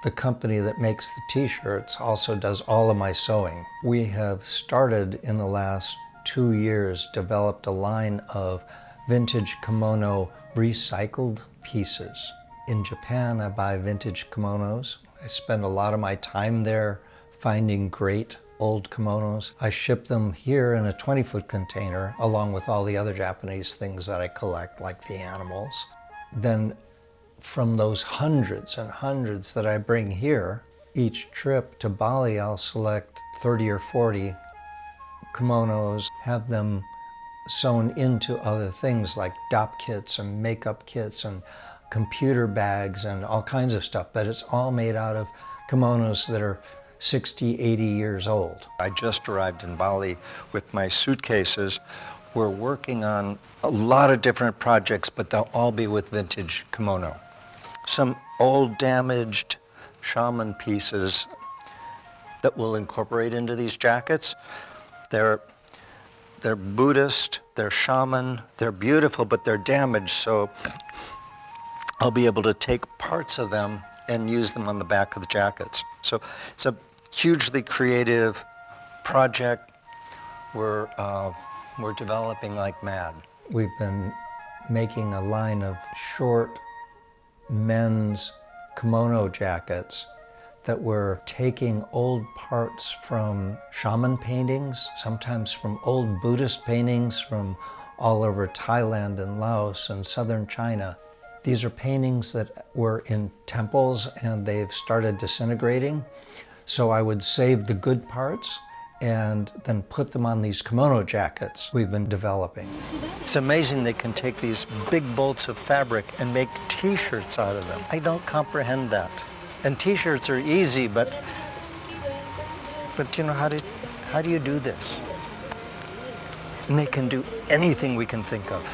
The company that makes the t-shirts also does all of my sewing. We have started in the last 2 years, developed a line of vintage kimono recycled pieces. In Japan, I buy vintage kimonos. I spend a lot of my time there finding great old kimonos. I ship them here in a 20-foot container along with all the other Japanese things that I collect, like the animals. Then from those hundreds and hundreds that I bring here, each trip to Bali I'll select 30 or 40 kimonos, have them sewn into other things like dop kits and makeup kits and computer bags and all kinds of stuff, but it's all made out of kimonos that are 60, 80 years old. I just arrived in Bali with my suitcases. We're working on a lot of different projects, but they'll all be with vintage kimono. Some old damaged shaman pieces that we'll incorporate into these jackets. They're Buddhist, they're shaman, they're beautiful, but they're damaged, so I'll be able to take parts of them and use them on the back of the jackets. So it's a hugely creative project. We're developing like mad. We've been making a line of short men's kimono jackets that we're taking old parts from shaman paintings, sometimes from old Buddhist paintings from all over Thailand and Laos and southern China. These are paintings that were in temples and they've started disintegrating. So I would save the good parts and then put them on these kimono jackets we've been developing. It's amazing they can take these big bolts of fabric and make t-shirts out of them. I don't comprehend that. And t-shirts are easy, but you know, how do you do this? And they can do anything we can think of.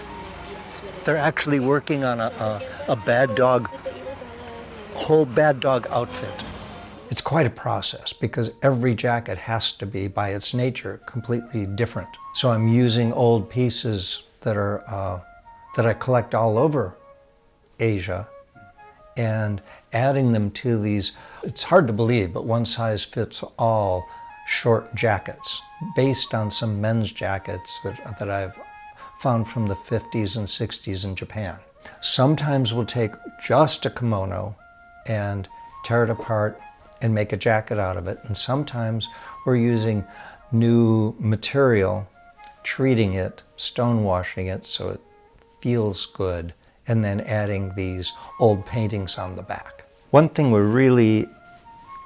They're actually working on a bad dog, whole bad dog outfit. It's quite a process because every jacket has to be, by its nature, completely different. So I'm using old pieces that I collect all over Asia and adding them to these, it's hard to believe, but one size fits all short jackets based on some men's jackets that I've found from the 50s and 60s in Japan. Sometimes we'll take just a kimono and tear it apart and make a jacket out of it. And sometimes we're using new material, treating it, stonewashing it so it feels good, and then adding these old paintings on the back. One thing we're really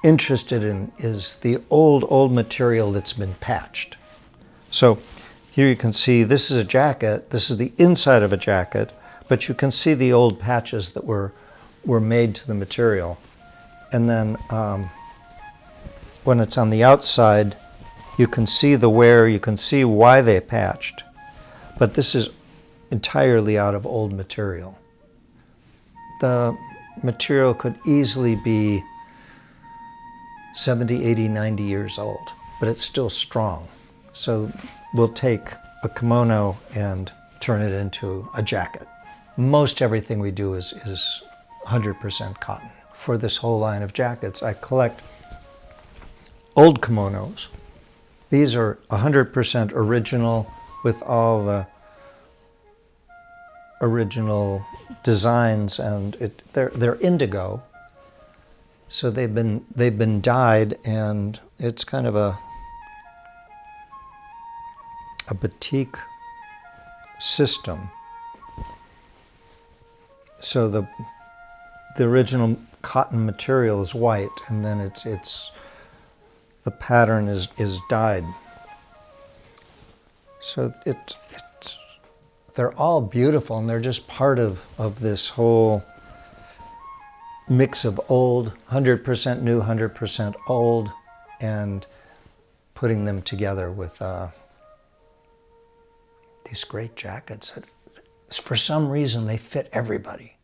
interested in is the old material that's been patched. So here you can see this is a jacket, this is the inside of a jacket, but you can see the old patches that were made to the material. And then when it's on the outside, you can see the wear, you can see why they patched. But this is entirely out of old material. The material could easily be 70, 80, 90 years old, but it's still strong. So we'll take a kimono and turn it into a jacket. Most everything we do is 100% cotton. For this whole line of jackets, I collect old kimonos. These are 100% original with all the original designs, and they're indigo. So they've been dyed, and it's kind of a batik system. So the original cotton material is white, and then the pattern is dyed. So they're all beautiful, and they're just part of this whole mix of old, 100% new, 100% old, and putting them together with these great jackets that, for some reason, they fit everybody.